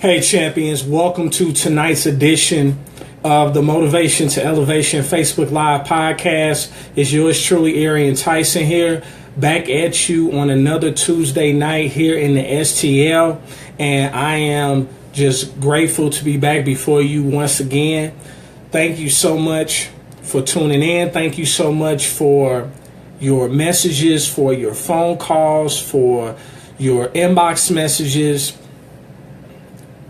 Hey champions, welcome to tonight's edition of the Motivation to Elevation Facebook Live podcast. It's yours truly, Arian Tyson here, back at you on another Tuesday night here in the STL. And I am just grateful to be back before you once again. Thank you so much for tuning in. Thank you so much for your messages, for your phone calls, for your inbox messages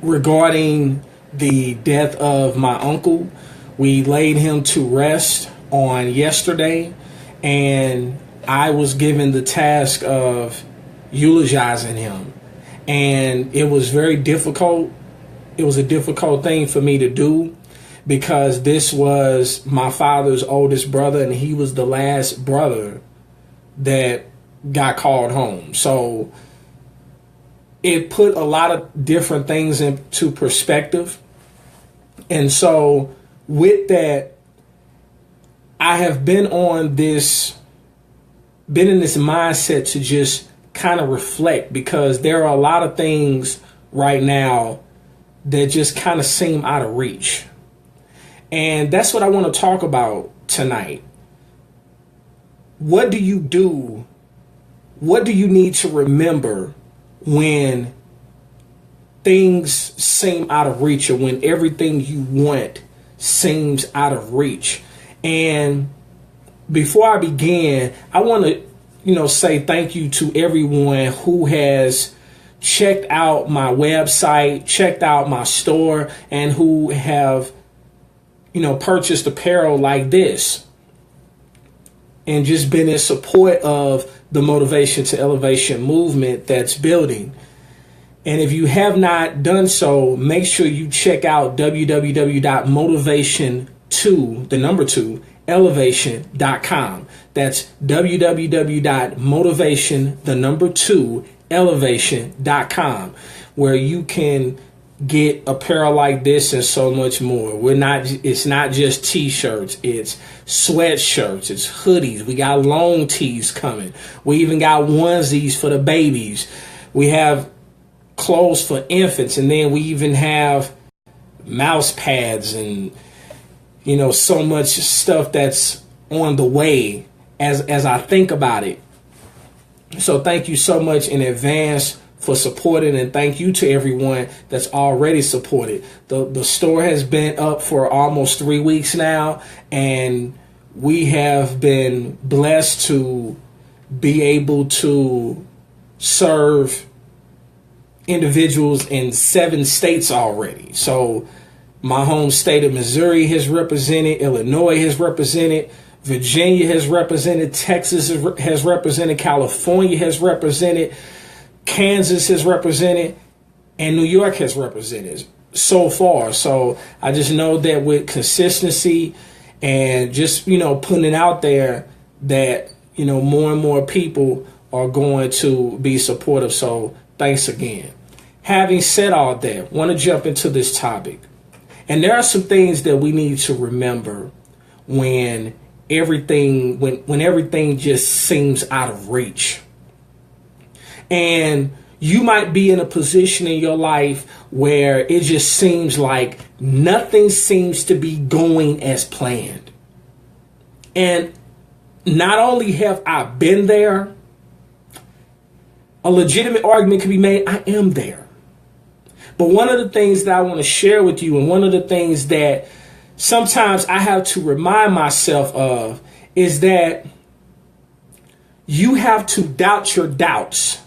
regarding the death of my uncle. We laid him to rest on yesterday, and I was given the task of eulogizing him. And it was very difficult. It was a difficult thing for me to do because this was my father's oldest brother, and he was the last brother that got called home. So it put a lot of different things into perspective. And so with that, I have been in this mindset to just kind of reflect, because there are a lot of things right now that just kind of seem out of reach. And that's what I want to talk about tonight. What do you do? What do you need to remember when things seem out of reach, or when everything you want seems out of reach? And before I begin, I want to, say thank you to everyone who has checked out my website, checked out my store, and who have, purchased apparel like this and just been in support of the Motivation to Elevation movement that's building. And if you have not done so, make sure you check out www.motivation2elevation.com. That's www.motivation2elevation.com, where you can get apparel like this and so much more. It's not just t-shirts, it's sweatshirts, it's hoodies. We got long tees coming. We even got onesies for the babies. We have clothes for infants, and then we even have mouse pads and so much stuff that's on the way as I think about it. So thank you so much in advance for supporting, and thank you to everyone that's already supported. The store has been up for almost 3 weeks now, and we have been blessed to be able to serve individuals in 7 states already. So my home state of Missouri has represented, Illinois has represented, Virginia has represented, Texas has represented, California has represented, Kansas has represented, and New York has represented so far. So I just know that with consistency and just, putting it out there, that, more and more people are going to be supportive. So thanks again. Having said all that, want to jump into this topic. And there are some things that we need to remember when everything just seems out of reach. And you might be in a position in your life where it just seems like nothing seems to be going as planned. And not only have I been there, a legitimate argument can be made, I am there. But one of the things that I want to share with you, and one of the things that sometimes I have to remind myself of, is that you have to doubt your doubts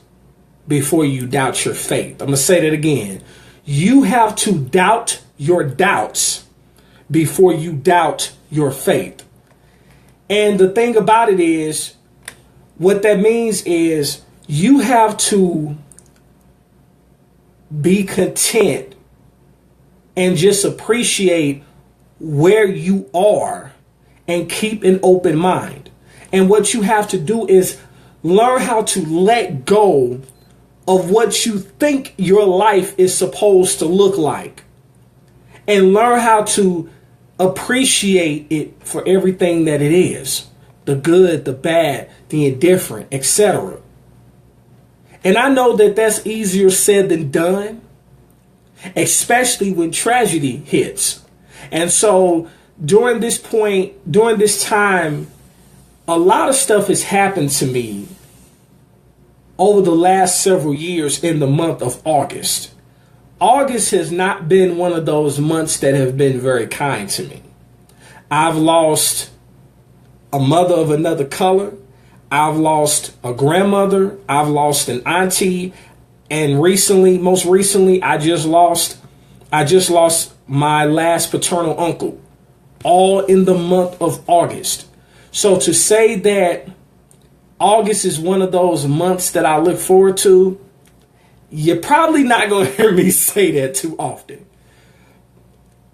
before you doubt your faith. I'm going to say that again. You have to doubt your doubts before you doubt your faith. And the thing about it is, what that means is you have to be content and just appreciate where you are and keep an open mind. And what you have to do is learn how to let go of what you think your life is supposed to look like, and learn how to appreciate it for everything that it is, the good, the bad, the indifferent, etc. And I know that that's easier said than done. especially when tragedy hits. And so during this time, a lot of stuff has happened to me over the last several years in the month of August. August has not been one of those months that have been very kind to me. I've lost a mother of another color. I've lost a grandmother. I've lost an auntie. And most recently, I just lost my last paternal uncle, all in the month of August. So to say that August is one of those months that I look forward to, you're probably not going to hear me say that too often.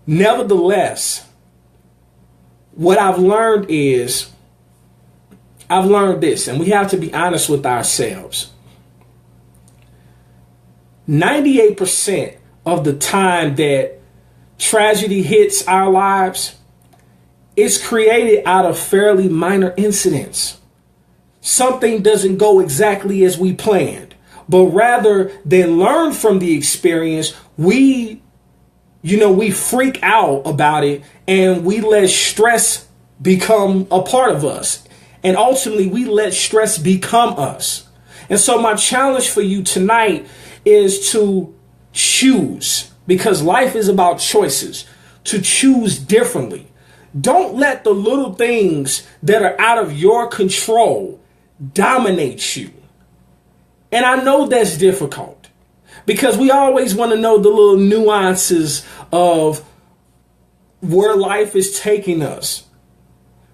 Nevertheless, what I've learned this, and we have to be honest with ourselves. 98% of the time that tragedy hits our lives, it's created out of fairly minor incidents. Something doesn't go exactly as we planned, but rather than learn from the experience, we freak out about it and we let stress become a part of us. And ultimately, we let stress become us. And so my challenge for you tonight is to choose, because life is about choices, to choose differently. Don't let the little things that are out of your control dominate you. And I know that's difficult because we always want to know the little nuances of where life is taking us.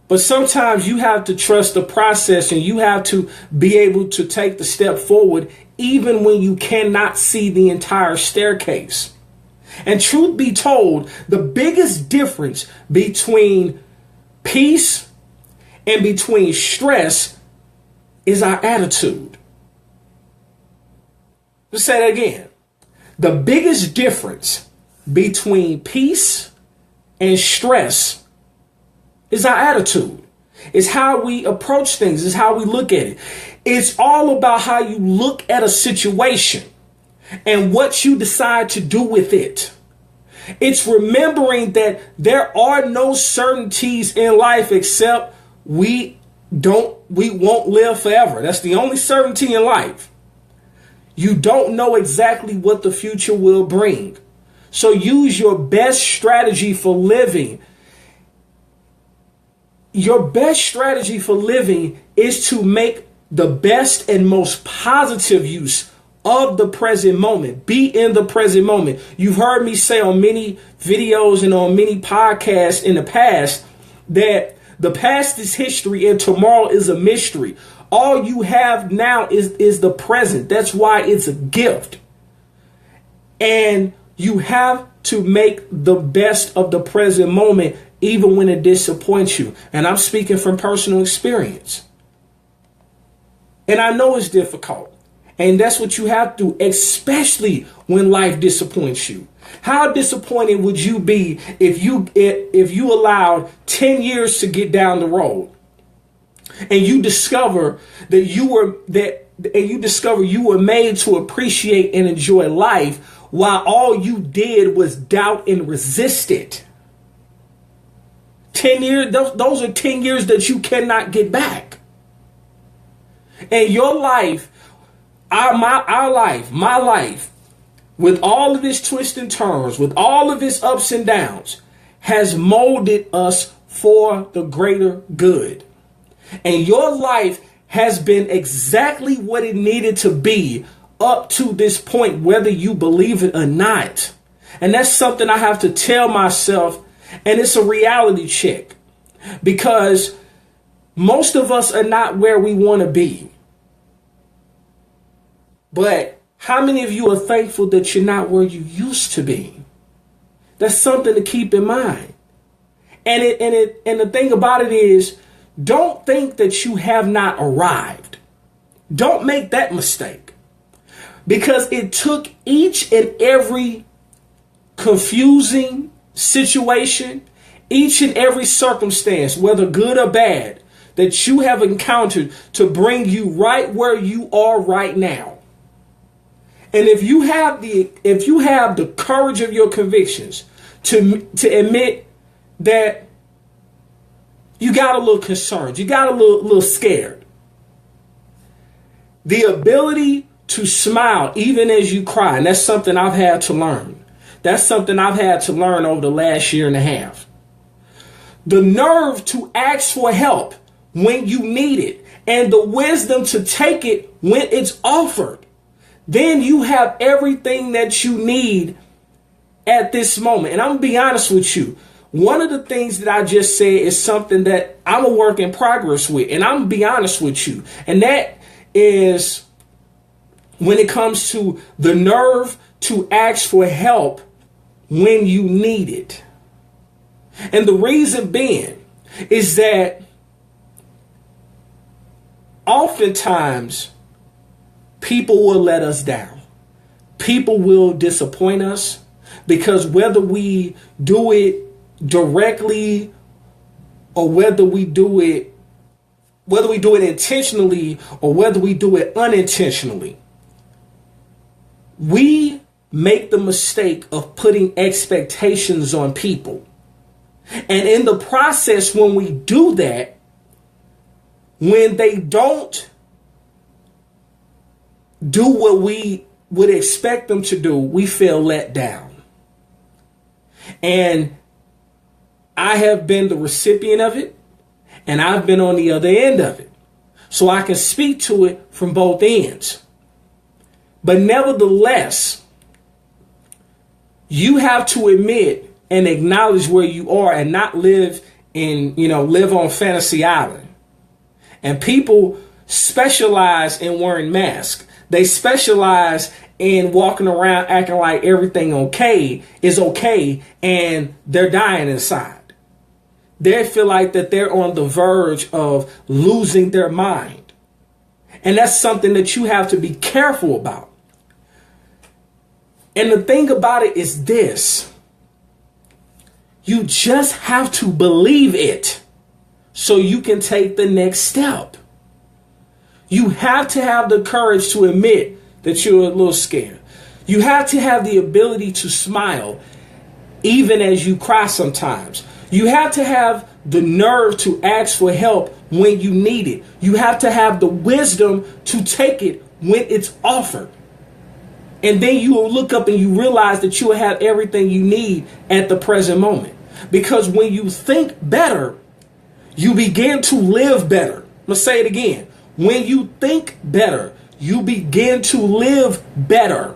But sometimes you have to trust the process and you have to be able to take the step forward even when you cannot see the entire staircase. And truth be told, the biggest difference between peace and between stress is our attitude. Let's say that again. The biggest difference between peace and stress is our attitude. It's how we approach things. It's how we look at it. It's all about how you look at a situation and what you decide to do with it. It's remembering that there are no certainties in life except we won't live forever. That's the only certainty in life. You don't know exactly what the future will bring. So use your best strategy for living. Your best strategy for living is to make the best and most positive use of the present moment. Be in the present moment. You've heard me say on many videos and on many podcasts in the past that the past is history and tomorrow is a mystery. All you have now is the present. That's why it's a gift. And you have to make the best of the present moment, even when it disappoints you. And I'm speaking from personal experience. And I know it's difficult. And that's what you have to, especially when life disappoints you. How disappointed would you be if you allowed 10 years to get down the road and you discover you were made to appreciate and enjoy life while all you did was doubt and resist it? 10 years, those are 10 years that you cannot get back. And your life, my life, with all of its twists and turns, with all of its ups and downs, has molded us for the greater good. And your life has been exactly what it needed to be up to this point, whether you believe it or not. And that's something I have to tell myself, and it's a reality check, because most of us are not where we want to be. But how many of you are thankful that you're not where you used to be? That's something to keep in mind. And the thing about it is, don't think that you have not arrived. Don't make that mistake. Because it took each and every confusing situation, each and every circumstance, whether good or bad, that you have encountered to bring you right where you are right now. And if you have the courage of your convictions to admit that you got a little concerned, you got a little scared, the ability to smile even as you cry, and that's something I've had to learn. That's something I've had to learn over the last year and a half. The nerve to ask for help when you need it, and the wisdom to take it when it's offered. Then you have everything that you need at this moment. And I'm going to be honest with you. One of the things that I just said is something that I'm a work in progress with. And I'm going to be honest with you. And that is when it comes to the nerve to ask for help when you need it. And the reason being is that oftentimes people will let us down. People will disappoint us because whether we do it directly or whether we do it intentionally or whether we do it unintentionally, we make the mistake of putting expectations on people. And in the process, when we do that, when they don't do what we would expect them to do, we feel let down. And I have been the recipient of it, and I've been on the other end of it. So I can speak to it from both ends. But nevertheless, you have to admit and acknowledge where you are and not live on Fantasy Island. And people specialize in wearing masks. They specialize in walking around acting like everything is okay and they're dying inside. They feel like that they're on the verge of losing their mind. And that's something that you have to be careful about. And the thing about it is this. You just have to believe it so you can take the next step. You have to have the courage to admit that you're a little scared. You have to have the ability to smile even as you cry sometimes. You have to have the nerve to ask for help when you need it. You have to have the wisdom to take it when it's offered. And then you will look up and you realize that you will have everything you need at the present moment. Because when you think better, you begin to live better. Let's say it again. When you think better, you begin to live better.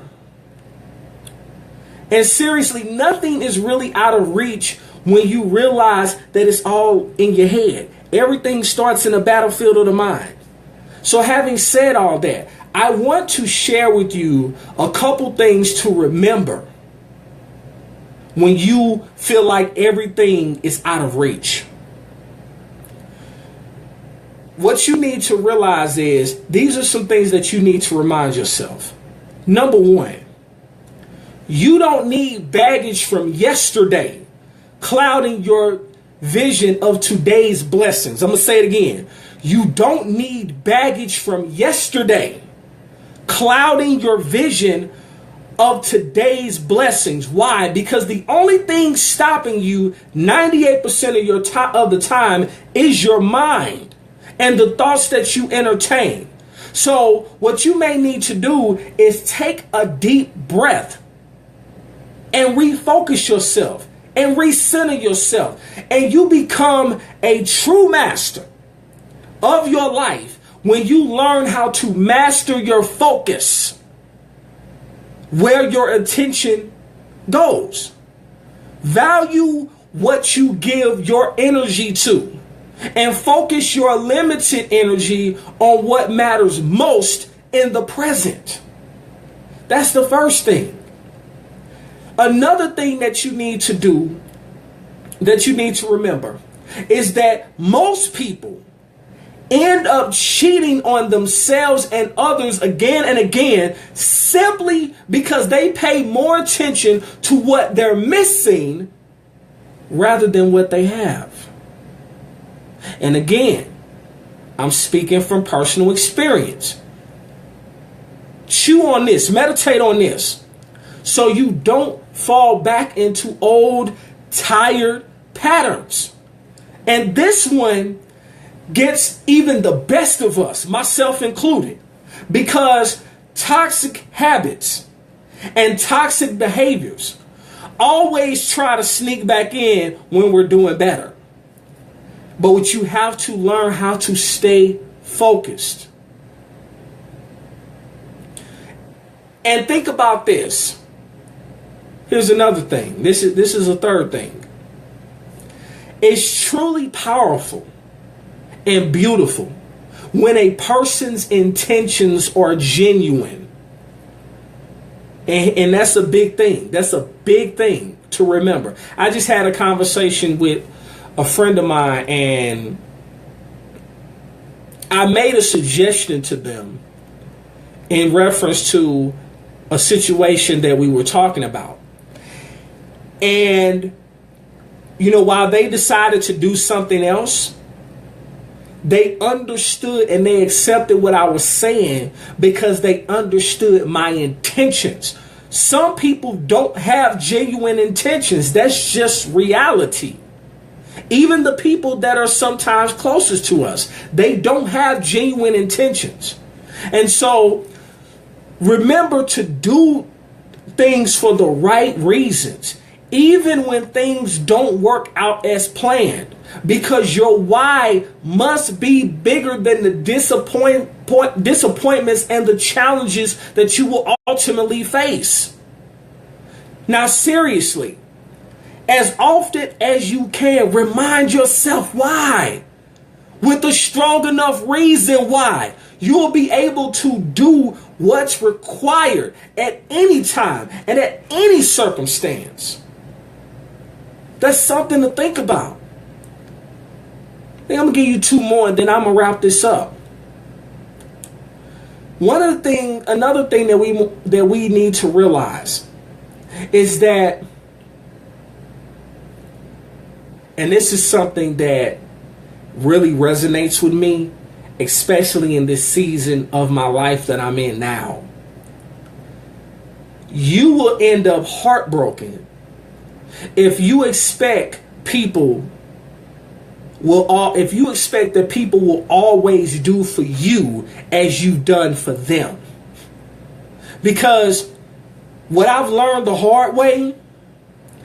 And seriously, nothing is really out of reach when you realize that it's all in your head. Everything starts in the battlefield of the mind. So having said all that, I want to share with you a couple things to remember when you feel like everything is out of reach. What you need to realize is these are some things that you need to remind yourself. Number one, you don't need baggage from yesterday clouding your vision of today's blessings. I'm going to say it again. You don't need baggage from yesterday clouding your vision of today's blessings. Why? Because the only thing stopping you 98% of the time is your mind and the thoughts that you entertain. So what you may need to do is take a deep breath and refocus yourself and recenter yourself, and you become a true master of your life when you learn how to master your focus, where your attention goes. Value what you give your energy to and focus your limited energy on what matters most in the present. That's the first thing. Another thing that you need to do, that you need to remember, is that most people end up cheating on themselves and others again and again simply because they pay more attention to what they're missing rather than what they have. And again, I'm speaking from personal experience. chew on this, meditate on this, so you don't fall back into old, tired patterns. And this one gets even the best of us, myself included, because toxic habits and toxic behaviors always try to sneak back in when we're doing better. But what you have to learn how to stay focused. And think about this. Here's another thing. This is a third thing. It's truly powerful and beautiful when a person's intentions are genuine. And that's a big thing. That's a big thing to remember. I just had a conversation with a friend of mine, and I made a suggestion to them in reference to a situation that we were talking about. And, while they decided to do something else, they understood and they accepted what I was saying because they understood my intentions. Some people don't have genuine intentions. That's just reality. Even the people that are sometimes closest to us, they don't have genuine intentions. And so remember to do things for the right reasons, even when things don't work out as planned, because your why must be bigger than the disappointments and the challenges that you will ultimately face. Now, seriously, as often as you can, remind yourself why. With a strong enough reason why, you will be able to do what's required at any time and at any circumstance. That's something to think about. I'm going to give you two more and then I'm going to wrap this up. Another thing that we need to realize is that, and this is something that really resonates with me, especially in this season of my life that I'm in now. You will end up heartbroken if you expect that people will always do for you as you've done for them. Because what I've learned the hard way,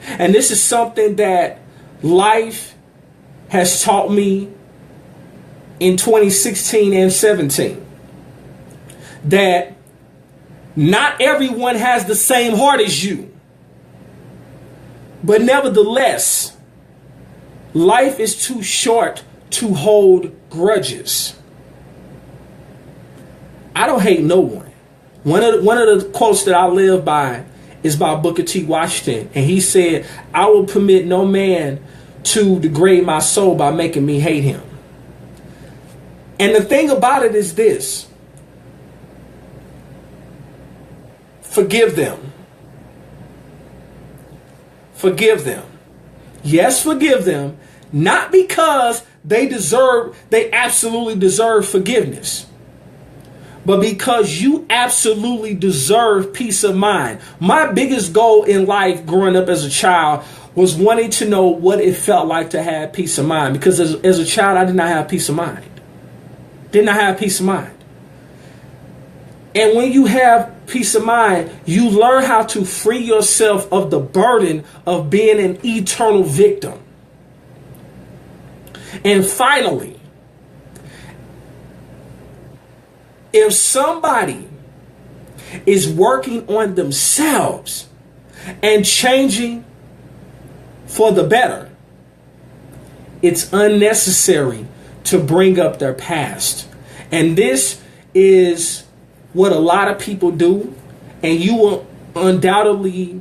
and this is something that life has taught me in 2016 and 17, that not everyone has the same heart as you. But nevertheless, life is too short to hold grudges. I don't hate no one. One of the quotes that I live by is by Booker T. Washington. And he said, "I will permit no man to degrade my soul by making me hate him." And the thing about it is this: forgive them. Forgive them. Yes, forgive them. Not because they absolutely deserve forgiveness, but because you absolutely deserve peace of mind. My biggest goal in life growing up as a child was wanting to know what it felt like to have peace of mind. Because as a child, I did not have peace of mind. Did not have peace of mind. And when you have peace of mind, you learn how to free yourself of the burden of being an eternal victim. And finally, if somebody is working on themselves and changing for the better, it's unnecessary to bring up their past. And this is what a lot of people do, and you will undoubtedly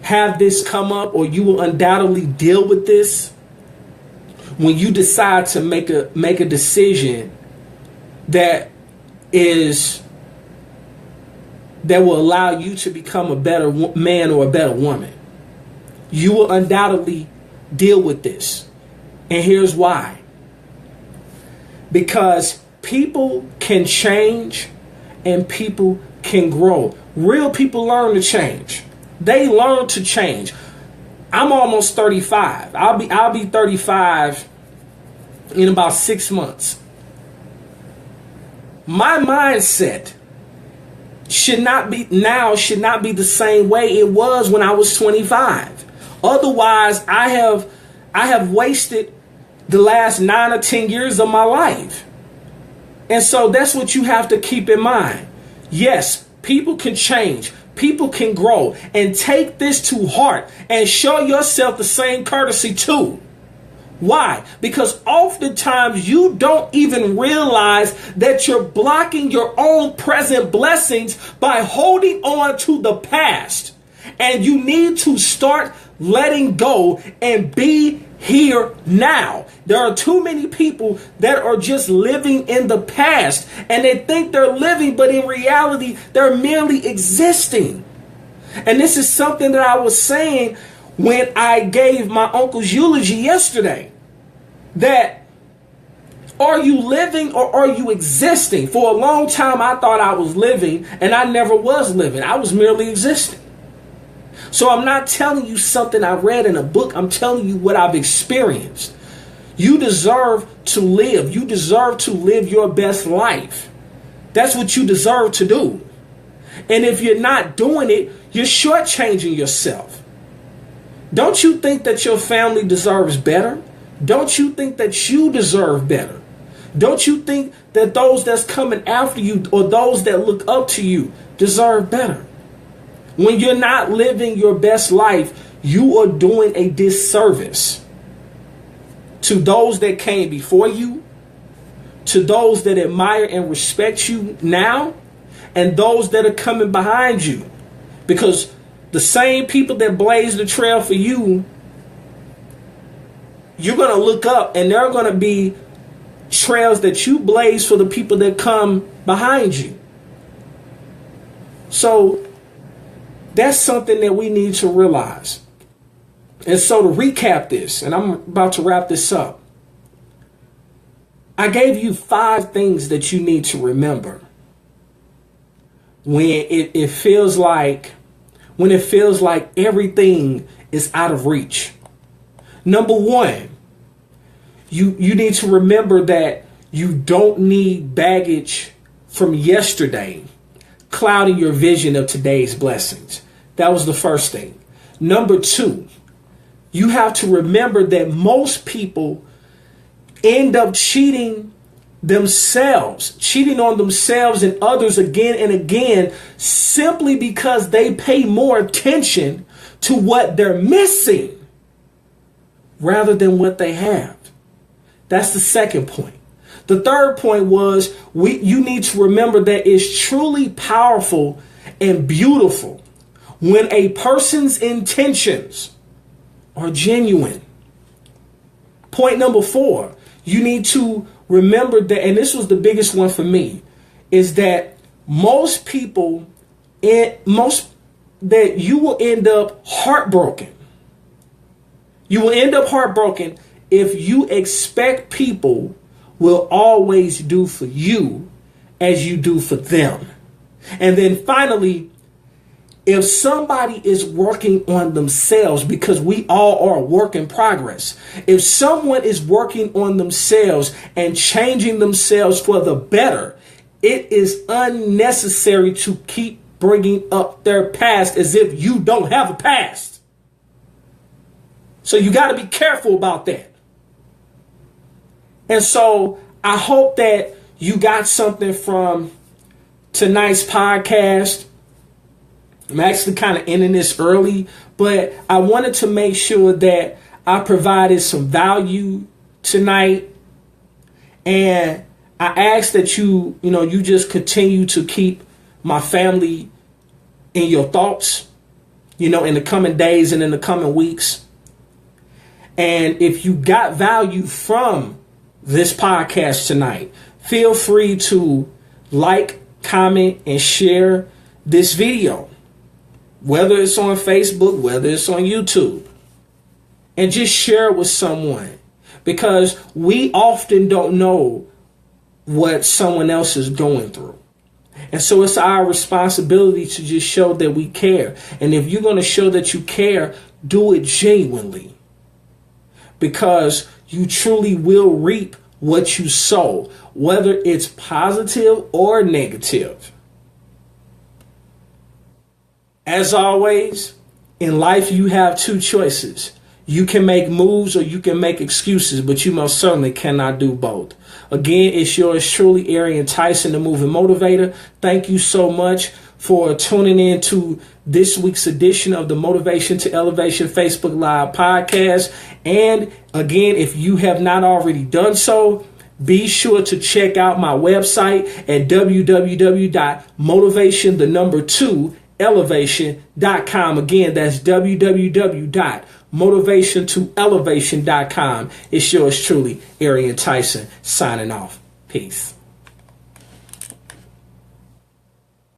have this come up, or you will undoubtedly deal with this when you decide to make a decision that will allow you to become a better man or a better woman. You will undoubtedly deal with this. And here's why. Because people can change and people can grow. Real people learn to change. They learn to change. I'm almost 35. I'll be 35 in about 6 months. My mindset should not be the same way it was when I was 25. Otherwise, I have wasted the last 9 or 10 years of my life. And so that's what you have to keep in mind. Yes, people can change. People can grow. And take this to heart and show yourself the same courtesy too. Why? Because oftentimes you don't even realize that you're blocking your own present blessings by holding on to the past. And you need to start letting go and be here now. There are too many people that are just living in the past, and they think they're living, but in reality, they're merely existing. And this is something that I was saying when I gave my uncle's eulogy yesterday. That are you living or are you existing? For a long time, I thought I was living, and I never was living. I was merely existing. So I'm not telling you something I read in a book. I'm telling you what I've experienced. You deserve to live. You deserve to live your best life. That's what you deserve to do. And if you're not doing it, you're shortchanging yourself. Don't you think that your family deserves better? Don't you think that you deserve better? Don't you think that those that's coming after you or those that look up to you deserve better? When you're not living your best life, you are doing a disservice to those that came before you, to those that admire and respect you now, and those that are coming behind you. Because the same people that blaze the trail for you, you're going to look up and there are going to be trails that you blaze for the people that come behind you. So that's something that we need to realize. And so to recap this, and I'm about to wrap this up, I gave you 5 things that you need to remember when it feels like everything is out of reach. Number 1, you need to remember that you don't need baggage from yesterday clouding your vision of today's blessings. That was the first thing. Number 2, you have to remember that most people end up cheating on themselves and others again and again, simply because they pay more attention to what they're missing rather than what they have. That's the second point. The third point was you need to remember that it's truly powerful and beautiful when a person's intentions are genuine. Point number 4, you need to remember that, and this was the biggest one for me, is that most people, that you will end up heartbroken. You will end up heartbroken if you expect people will always do for you as you do for them. And then finally, if somebody is working on themselves, because we all are a work in progress, if someone is working on themselves and changing themselves for the better, it is unnecessary to keep bringing up their past as if you don't have a past. So you got to be careful about that. And so I hope that you got something from tonight's podcast. I'm actually kind of ending this early, but I wanted to make sure that I provided some value tonight. And I ask that you just continue to keep my family in your thoughts, in the coming days and in the coming weeks. And if you got value from this podcast tonight, feel free to like, comment, and share this video, whether it's on Facebook, whether it's on YouTube, and just share it with someone, because we often don't know what someone else is going through. And so it's our responsibility to just show that we care. And if you're going to show that you care, do it genuinely. Because you truly will reap what you sow, whether it's positive or negative. As always, in life, you have two choices. You can make moves or you can make excuses, but you most certainly cannot do both. Again, it's yours truly, Arian Tyson, the Moving Motivator. Thank you so much for tuning in to this week's edition of the Motivation to Elevation Facebook Live podcast. And again, if you have not already done so, be sure to check out my website at www.motivation2elevation.com. Again, that's www.motivation2elevation.com. It's yours truly, Arian Tyson, signing off. Peace.